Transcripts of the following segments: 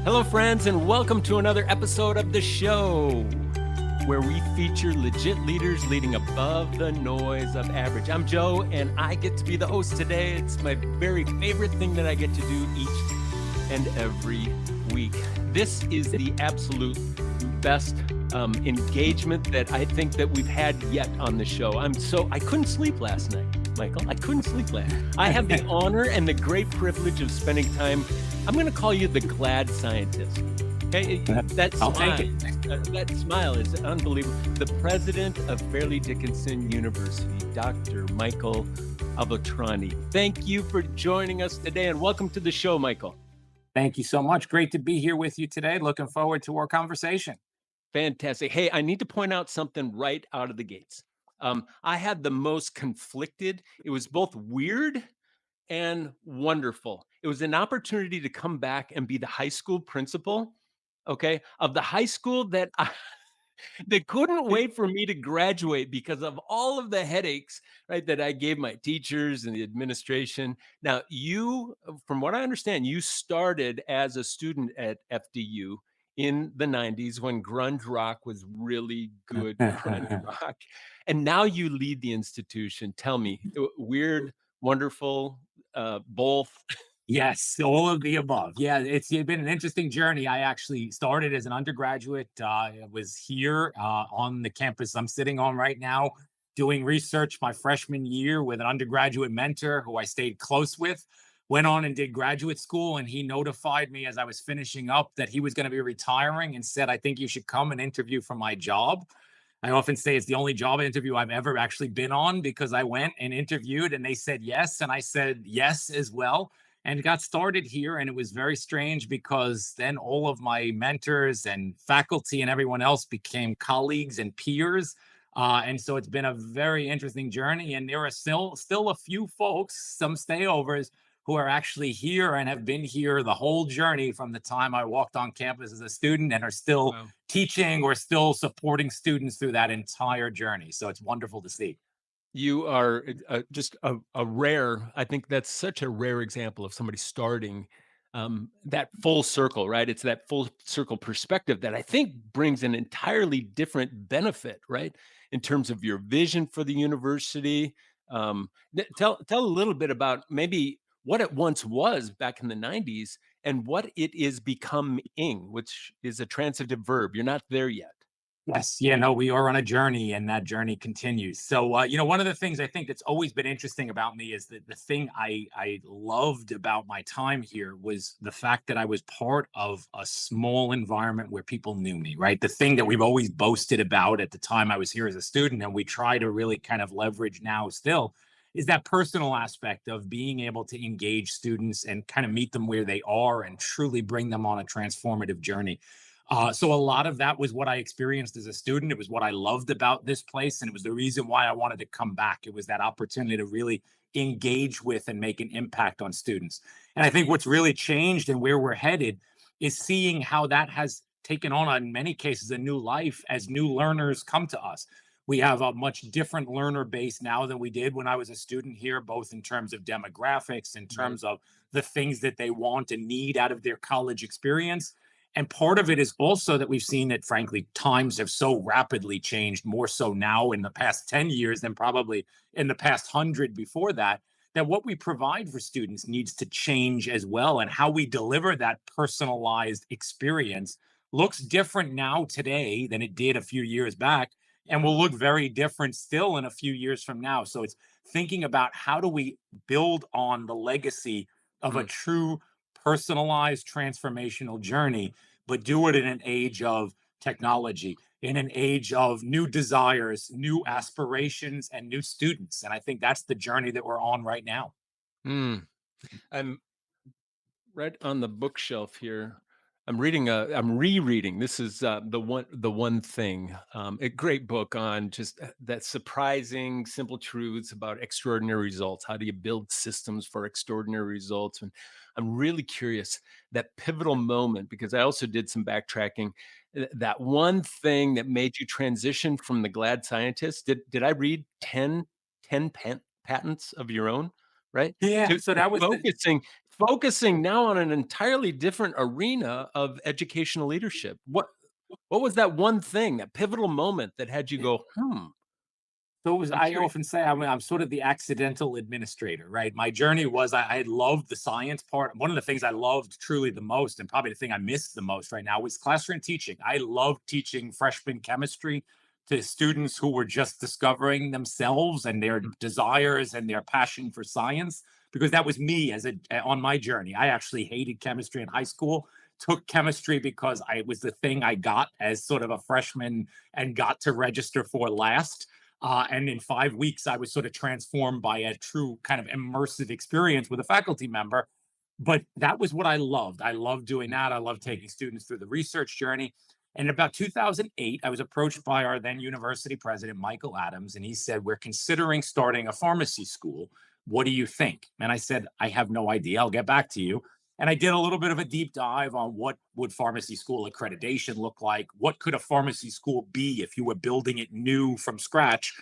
Hello, friends, and welcome to another episode of the show where we feature legit leaders leading above the noise of average. I'm Joe, and I get to be the host today. It's my very favorite thing that I get to do each and every week. This is the absolute best engagement that I think that we've had yet on the show. I couldn't sleep last night, Michael. I couldn't sleep last. I have the honor and the great privilege of spending time. I'm going to call you the glad scientist. Okay, that I'll smile, take it. that smile is unbelievable. The president of Fairleigh Dickinson University, Dr. Michael Avotrani. Thank you for joining us today, and welcome to the show, Michael. Thank you so much. Great to be here with you today. Looking forward to our conversation. Fantastic. Hey, I need to point out something right out of the gates. I had the most conflicted. It was both weird and wonderful. It was an opportunity to come back and be the high school principal, okay, of the high school that couldn't wait for me to graduate because of all of the headaches, right, that I gave my teachers and the administration. Now, from what I understand, you started as a student at FDU in the 90s when grunge rock was really good grunge rock. And now you lead the institution. Tell me, weird, wonderful, both. Yes, all of the above. Yeah, it's been an interesting journey. I actually started as an undergraduate. I was here on the campus I'm sitting on right now, doing research my freshman year with an undergraduate mentor who I stayed close with. Went on and did graduate school, and he notified me as I was finishing up that he was going to be retiring and said, "I think you should come and interview for my job." I often say it's the only job interview I've ever actually been on because I went and interviewed and they said yes. And I said yes as well and got started here. And it was very strange because then all of my mentors and faculty and everyone else became colleagues and peers. And so it's been a very interesting journey. And there are still a few folks, some stayovers, who are actually here and have been here the whole journey from the time I walked on campus as a student and are still Wow. teaching or still supporting students through that entire journey. So it's wonderful to see. You are just a rare, I think that's such a rare example of somebody starting that full circle, right? It's that full circle perspective that I think brings an entirely different benefit, right? In terms of your vision for the university. Tell a little bit about maybe what it once was back in the 90s and what it is becoming, which is a transitive verb. You're not there yet. Yes, yeah, no, we are on a journey and that journey continues. So, one of the things I think that's always been interesting about me is that the thing I loved about my time here was the fact that I was part of a small environment where people knew me, right? The thing that we've always boasted about at the time I was here as a student, and we try to really kind of leverage now still, is that personal aspect of being able to engage students and kind of meet them where they are and truly bring them on a transformative journey. So a lot of that was what I experienced as a student. It was what I loved about this place, and it was the reason why I wanted to come back. It was that opportunity to really engage with and make an impact on students. And I think what's really changed and where we're headed is seeing how that has taken on, in many cases, a new life as new learners come to us. We have a much different learner base now than we did when I was a student here, both in terms of demographics, in Right. terms of the things that they want and need out of their college experience. And part of it is also that we've seen that, frankly, times have so rapidly changed, more so now in the past 10 years than probably in the past 100 before that, that what we provide for students needs to change as well. And how we deliver that personalized experience looks different now today than it did a few years back and will look very different still in a few years from now. So it's thinking about how do we build on the legacy of a Mm. true personalized transformational journey, but do it in an age of technology, in an age of new desires, new aspirations, and new students. And I think that's the journey that we're on right now. Mm. I'm right on the bookshelf here. I'm rereading. This is the one thing. A great book on just that surprising, simple truths about extraordinary results. How do you build systems for extraordinary results? And I'm really curious that pivotal moment because I also did some backtracking. That one thing that made you transition from the glad scientist. Did I read 10 patents of your own? right? Yeah, To so that was the focusing now on an entirely different arena of educational leadership. What was that one thing, that pivotal moment that had you go, "Hmm, So it was, I'm I curious." often say I'm sort of the accidental administrator, right? My journey was I loved the science part. One of the things I loved truly the most, and probably the thing I miss the most right now, was classroom teaching. I loved teaching freshman chemistry to students who were just discovering themselves and their Mm, desires and their passion for science, because that was me as a on my journey. I actually hated chemistry in high school. Took chemistry because I it was the thing I got as sort of a freshman and got to register for last. And in 5 weeks, I was sort of transformed by a true kind of immersive experience with a faculty member. But that was what I loved. I loved doing mm. that. I loved taking students through the research journey. And in about 2008, I was approached by our then university president, Michael Adams, and he said, "We're considering starting a pharmacy school. What do you think?" And I said, "I have no idea. I'll get back to you." And I did a little bit of a deep dive on what would pharmacy school accreditation look like? What could a pharmacy school be if you were building it new from scratch?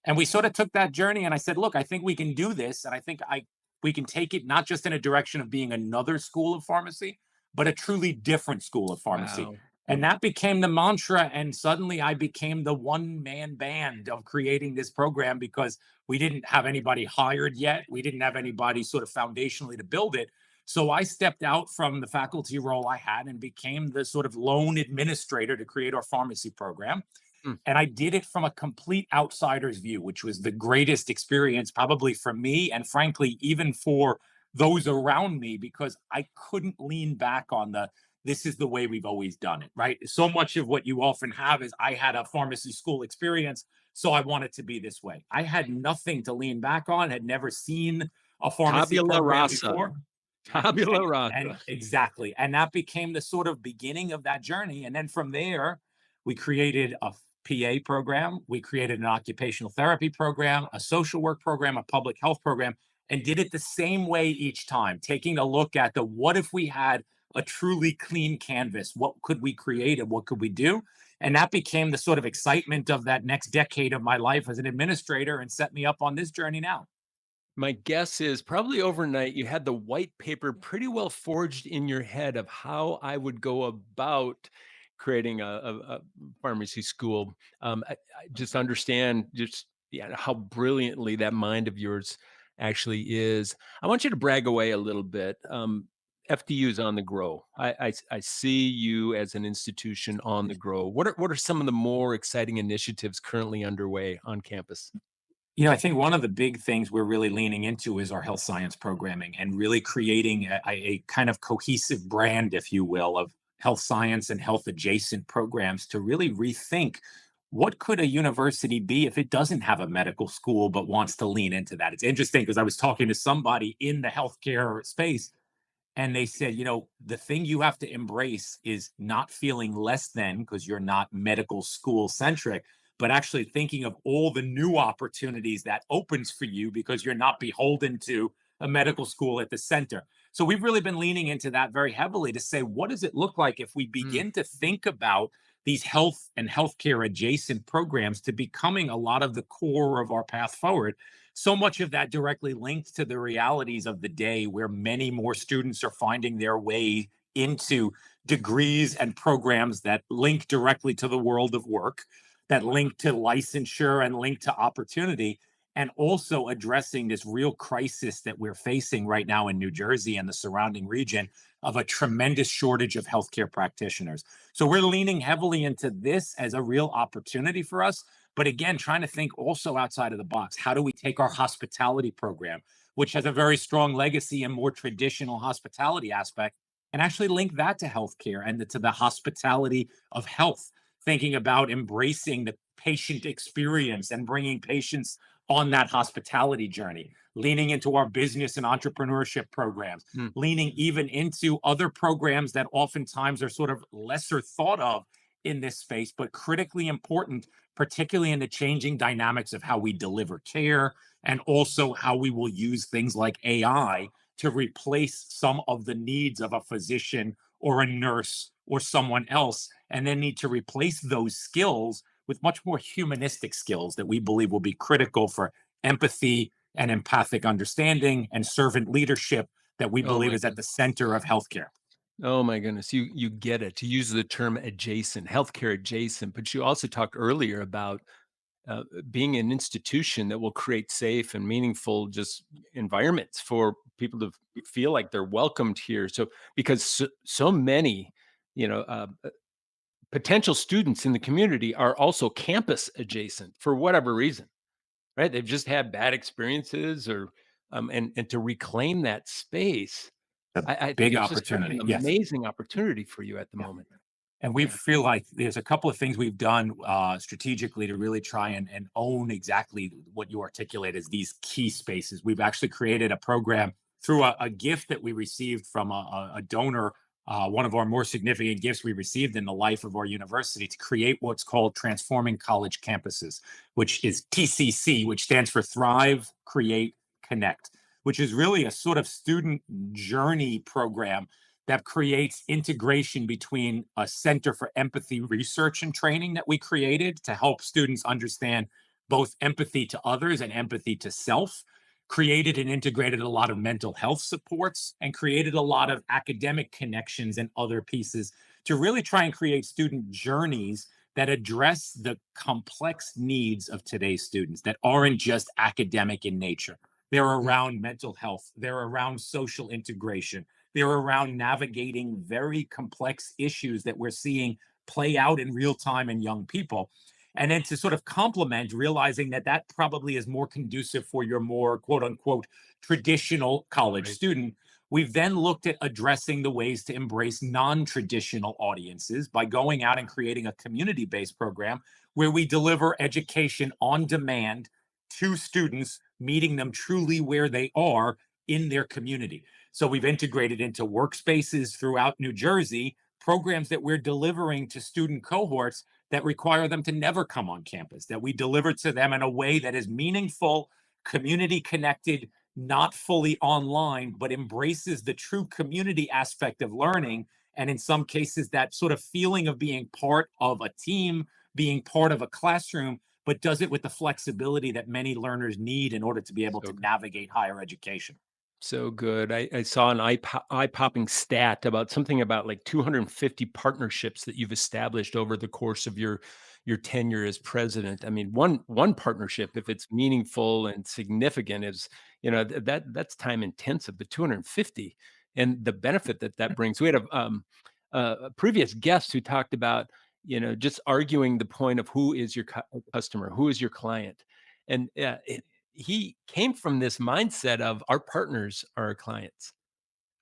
And we sort of took that journey and I said, "Look, I think we can do this. And I think I we can take it not just in a direction of being another school of pharmacy, but a truly different school of pharmacy." Wow. And that became the mantra. And suddenly I became the one man band of creating this program because we didn't have anybody hired yet. We didn't have anybody sort of foundationally to build it. So I stepped out from the faculty role I had and became the sort of lone administrator to create our pharmacy program. Mm. And I did it from a complete outsider's view, which was the greatest experience probably for me and frankly, even for those around me, because I couldn't lean back on the this is the way we've always done it, right? So much of what you often have is I had a pharmacy school experience, so I want it to be this way. I had nothing to lean back on, had never seen a pharmacy Tabula program rasa. before. Tabula And rasa. exactly. And that became the sort of beginning of that journey. And then from there, we created a PA program, we created an occupational therapy program, a social work program, a public health program, and did it the same way each time, taking a look at the what if we had a truly clean canvas? What could we create and what could we do? And that became the sort of excitement of that next decade of my life as an administrator and set me up on this journey now. My guess is probably overnight you had the white paper pretty well forged in your head of how I would go about creating a pharmacy school. I just understand just, yeah, how brilliantly that mind of yours actually is. I want you to brag away a little bit. FDU is on the grow. I see you as an institution on the grow. What are some of the more exciting initiatives currently underway on campus? I think one of the big things we're really leaning into is our health science programming and really creating a kind of cohesive brand, if you will, of health science and health adjacent programs to really rethink what could a university be if it doesn't have a medical school but wants to lean into that. It's interesting because I was talking to somebody in the healthcare space and they said, the thing you have to embrace is not feeling less than because you're not medical school centric, but actually thinking of all the new opportunities that opens for you because you're not beholden to a medical school at the center. So we've really been leaning into that very heavily to say, what does it look like if we Mm. begin to think about these health and healthcare adjacent programs to becoming a lot of the core of our path forward? So much of that directly linked to the realities of the day where many more students are finding their way into degrees and programs that link directly to the world of work, that link to licensure and link to opportunity, and also addressing this real crisis that we're facing right now in New Jersey and the surrounding region of a tremendous shortage of healthcare practitioners. So we're leaning heavily into this as a real opportunity for us, but again, trying to think also outside of the box. How do we take our hospitality program, which has a very strong legacy and more traditional hospitality aspect, and actually link that to healthcare and to the hospitality of health, thinking about embracing the patient experience and bringing patients on that hospitality journey, leaning into our business and entrepreneurship programs, Mm. leaning even into other programs that oftentimes are sort of lesser thought of in this space, but critically important, particularly in the changing dynamics of how we deliver care and also how we will use things like AI to replace some of the needs of a physician or a nurse or someone else, and then need to replace those skills with much more humanistic skills that we believe will be critical for empathy, and empathic understanding and servant leadership that we Oh believe my is at the goodness. center of healthcare. Oh my goodness. You get it. To use the term adjacent, healthcare adjacent, but you also talked earlier about being an institution that will create safe and meaningful just environments for people to feel like they're welcomed here. So because so many, you know, potential students in the community are also campus adjacent for whatever reason, right? They've just had bad experiences, or and to reclaim that space, A I think big it's just such an opportunity. Yes. amazing opportunity for you at the Yeah. moment. And we Yeah. feel like there's a couple of things we've done strategically to really try and own exactly what you articulate as these key spaces. We've actually created a program through a gift that we received from a donor, one of our more significant gifts we received in the life of our university, to create what's called Transforming College Campuses, which is TCC, which stands for Thrive, Create, Connect, which is really a sort of student journey program that creates integration between a Center for Empathy Research and Training that we created to help students understand both empathy to others and empathy to self, created and integrated a lot of mental health supports, and created a lot of academic connections and other pieces to really try and create student journeys that address the complex needs of today's students that aren't just academic in nature. They're Mm. around mental health, they're around social integration, they're around navigating very complex issues that we're seeing play out in real time in young people. And then to sort of complement, realizing that that probably is more conducive for your more quote unquote traditional college Right. student. We've then looked at addressing the ways to embrace non traditional audiences by going out and creating a community based program where we deliver education on demand to students, meeting them truly where they are in their community. So we've integrated into workspaces throughout New Jersey programs that we're delivering to student cohorts that require them to never come on campus, that we deliver to them in a way that is meaningful, community connected, not fully online, but embraces the true community aspect of learning. And in some cases, that sort of feeling of being part of a team, being part of a classroom, but does it with the flexibility that many learners need in order to be able So to good. navigate higher education. So good. I saw an eye-popping stat about something about like 250 partnerships that you've established over the course of your tenure as president. I mean, one partnership, if it's meaningful and significant, is that's time intensive. The 250 and the benefit that that brings. We had a previous guest who talked about just arguing the point of who is your customer, who is your client, and he came from this mindset of our partners are our clients,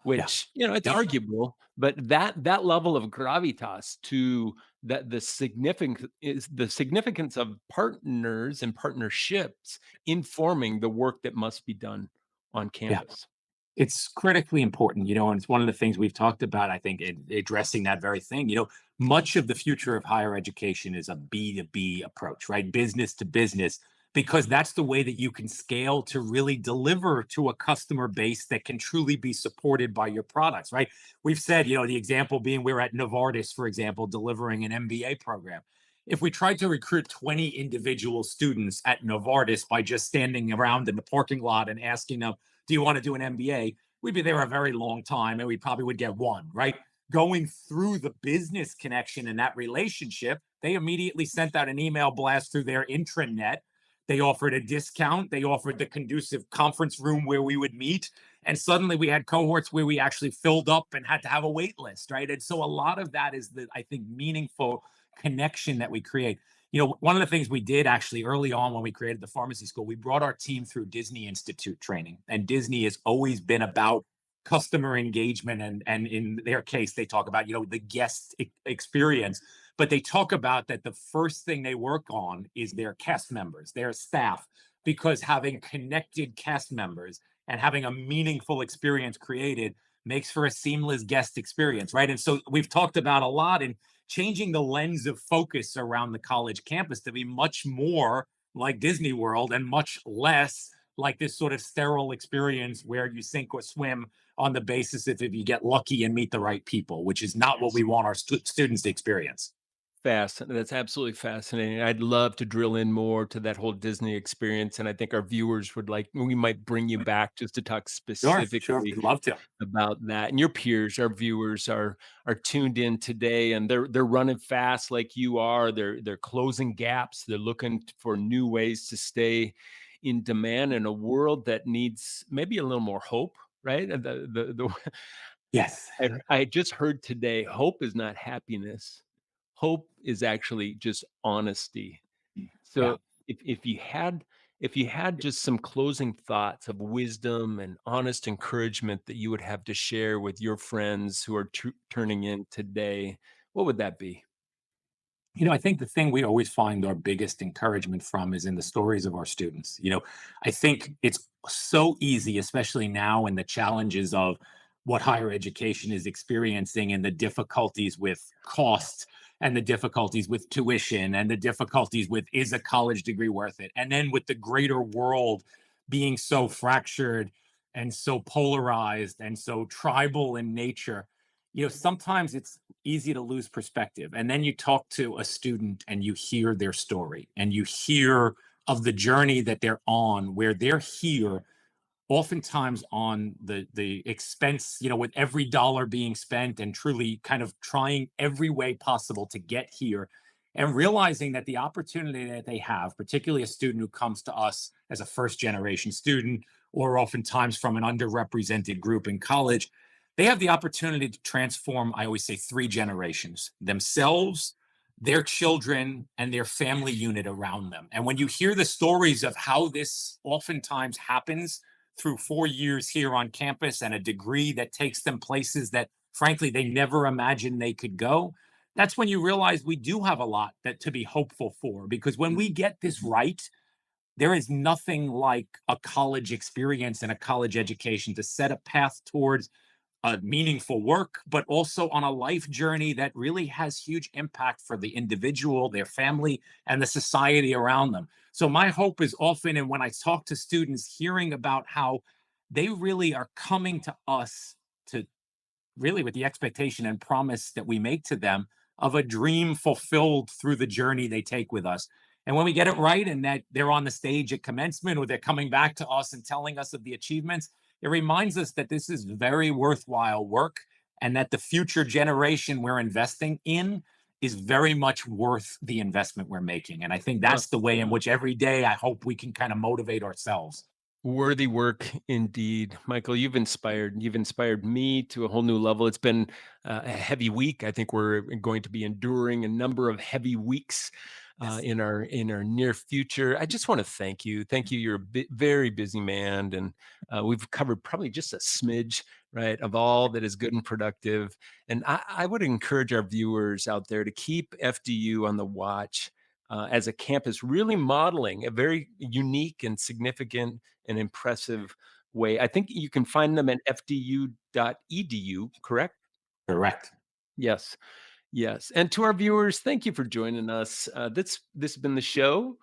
Yeah. which, it's Yep. arguable, but that level of gravitas to that the significance of partners and partnerships informing the work that must be done on Yeah. campus. It's critically important, and it's one of the things we've talked about, I think, in addressing that very thing. Much of the future of higher education is a B2B approach, right? Business to business, because that's the way that you can scale to really deliver to a customer base that can truly be supported by your products, right? We've said, the example being we're at Novartis, for example, delivering an MBA program. If we tried to recruit 20 individual students at Novartis by just standing around in the parking lot and asking them, do you want to do an MBA? We'd be there a very long time and we probably would get one, right? Going through the business connection and that relationship, they immediately sent out an email blast through their intranet. They offered a discount. They offered the conducive conference room where we would meet. And suddenly we had cohorts where we actually filled up and had to have a wait list, right? And so a lot of that is the, I think, meaningful connection that we create. One of the things we did actually early on when we created the pharmacy school, we brought our team through Disney Institute training. And Disney has always been about customer engagement. And in their case, they talk about, the guest experience. But they talk about that the first thing they work on is their cast members, their staff, because having connected cast members and having a meaningful experience created makes for a seamless guest experience, right? And so we've talked about a lot in changing the lens of focus around the college campus to be much more like Disney World and much less like this sort of sterile experience where you sink or swim on the basis if you get lucky and meet the right people, which is not what Yes. we want our students to experience. That's absolutely fascinating. I'd love to drill in more to that whole Disney experience, and I think our viewers would like we might bring you back just to talk Sure, sure. specifically We'd love to. about that. And your peers, our viewers are tuned in today, and they're running fast like you are. They're closing gaps. They're looking for new ways to stay in demand in a world that needs maybe a little more hope, right? And the Yes. I just heard today, hope is not happiness. Hope is actually just honesty. Yeah. So if you had just some closing thoughts of wisdom and honest encouragement that you would have to share with your friends who are turning in today, what would that be? I think the thing we always find our biggest encouragement from is in the stories of our students. I think it's so easy, especially now in the challenges of what higher education is experiencing and the difficulties with cost and the difficulties with tuition and the difficulties with is a college degree worth it? And then with the greater world being so fractured and so polarized and so tribal in nature, sometimes it's easy to lose perspective. And then you talk to a student and you hear their story and you hear of the journey that they're on, where they're here oftentimes on the expense, with every dollar being spent and truly kind of trying every way possible to get here and realizing that the opportunity that they have, particularly a student who comes to us as a first generation student or oftentimes from an underrepresented group in college, they have the opportunity to transform, I always say, three generations: themselves, their children, and their family unit around them. And when you hear the stories of how this oftentimes happens through 4 years here on campus and a degree that takes them places that, frankly, they never imagined they could go, that's when you realize we do have a lot that to be hopeful for. Because when we get this right, there is nothing like a college experience and a college education to set a path towards a meaningful work, but also on a life journey that really has huge impact for the individual, their family, and the society around them. So my hope is often, and when I talk to students, hearing about how they really are coming to us to really with the expectation and promise that we make to them of a dream fulfilled through the journey they take with us. And when we get it right and that they're on the stage at commencement or they're coming back to us and telling us of the achievements, it reminds us that this is very worthwhile work and that the future generation we're investing in is very much worth the investment we're making. And I think Uh, that's the way in which every day I hope we can kind of motivate ourselves. Worthy work indeed. Michael, you've inspired me to a whole new level. It's been a heavy week. I think we're going to be enduring a number of heavy weeks Yes. in our near future. I just want to thank you. Thank you. You're a very busy man, and we've covered probably just a smidge, right, of all that is good and productive. And I would encourage our viewers out there to keep FDU on the watch. As a campus, really modeling a very unique and significant an impressive way. I think you can find them at fdu.edu, correct? Correct. Yes. Yes. And to our viewers, thank you for joining us. This has been the show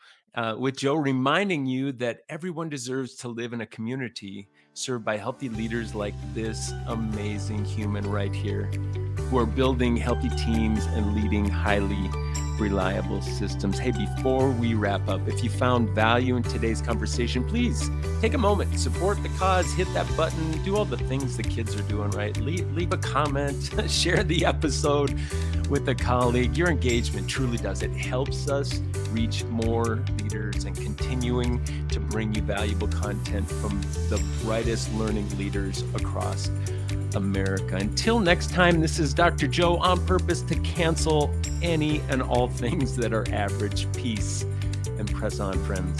with Joe, reminding you that everyone deserves to live in a community served by healthy leaders like this amazing human right here, who are building healthy teams and leading highly reliable systems. Hey, before we wrap up, if you found value in today's conversation, please take a moment, support the cause, hit that button, do all the things the kids are doing, right? Leave a comment, share the episode with a colleague. Your engagement truly does. It helps us reach more leaders and continuing to bring you valuable content from the brightest learning leaders across America. Until next time, this is Dr. Joe on purpose to cancel any and all things that are average. Peace and press on, friends.